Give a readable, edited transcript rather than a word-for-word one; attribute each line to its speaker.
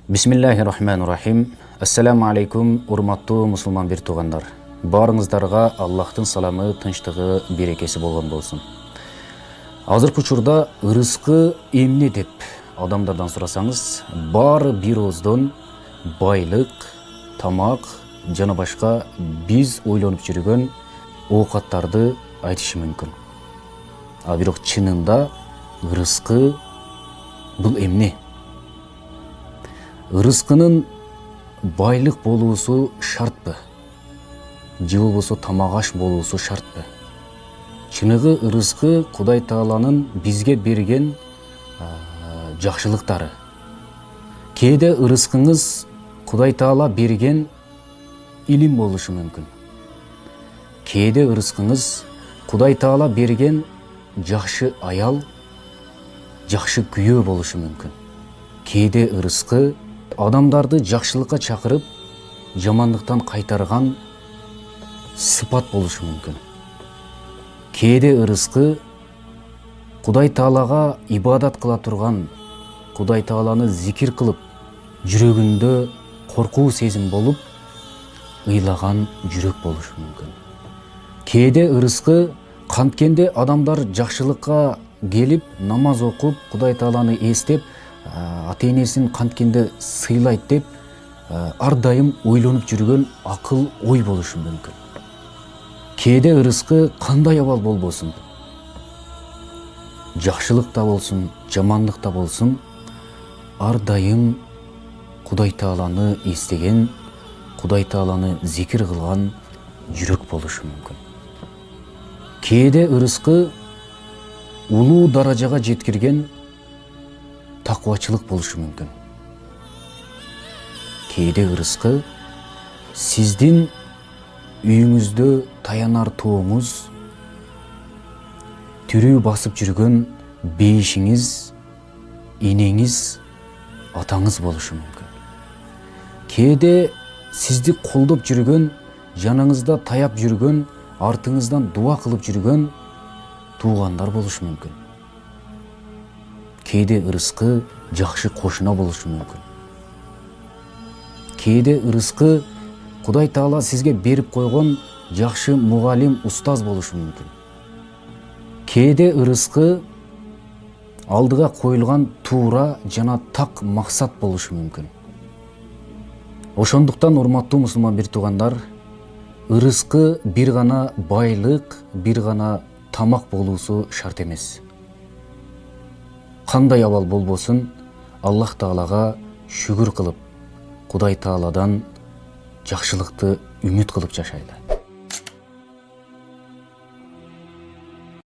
Speaker 1: Бисмиллахир-рахманир-рахим. Ассаламу алейкум, урматтуу мусулман бир туугандар. Барыңыздарга Аллахтын саламы, тынчтыгы, берекеси болгон болсун. Азыркы учурда ырыскы эмне деп адамдардан сурасаңыз, баары бир ооздон байлык, тамак жана башка биз ойлонуп жүргөн оокаттарды айтышы мүмкүн. А бирок чынында ырыскы бул эмне? Ырыскынын байлык болуусу шартпы? Же болбосо тамак аш болуусу шартпы? Чыныгы ырыскы Кудай Тааланын бизге берген жакшылыктары. Кээде ырыскыңыз Кудай Таала берген илим болушу мүмкүн. Кээде ырыскыңыз Кудай Таала берген жакшы аял, жакшы күйөө болушу мүмкүн. Кээде ырыскы адамдарды жакшылыкка чакырып, жамандыктан кайтарган сыпат болушу мүмкүн. Кээде ырыскы Кудай Таалага ибадат кыла турган, Кудай Тааланы зикир кылып, жүрөгүндө коркуу сезим болуп, ыйлаган жүрөк болушу мүмкүн. Кээде ырыскы канткенде адамдар жакшылыкка келип, намаз окуп, Кудай Тааланы эстеп, ата-энесин канткенде сыйлайт деп, ар дайым ойлонуп жүргөн акыл ой болушу мүмкүн. Кээде ырыскы кандай абал болбосун, жакшылык да болсун, жамандык да болсун, ар дайым Кудай Тааланы эстеген, Кудай Тааланы зикир кылган жүрөк болушу мүмкүн. Кээде ырыскы улуу даражага жеткирген таквачылык болушу мүмкүн. Кээде ырыскы сиздин үйүңүздө таянар тооңуз, тирүү басып жүргөн бейишиңиз, энеңиз, атаңыз болушу мүмкүн. Кээде сизди колдоп жүргөн, жаныңызда таяп жүргөн, артыңыздан дуа кылып жүргөн туугандар болушу мүмкүн. Кээде ырыскы жакшы кошуна болушу мүмкүн. Кээде ырыскы Кудай Таала сизге берип койгон жакшы мугалим, устаз болушу мүмкүн. Кээде ырыскы алдыга коюлган туура жана так максат болушу мүмкүн. Ошондуктан урматтуу мусулман бир туугандар, ырыскы бир гана байлык, бир гана тамак болуусу шарт эмес. Кандай абал болбосун, Аллах Таалага шүгүр кылып, Кудай Тааладан жакшылыкты үмүт кылып жашайлы.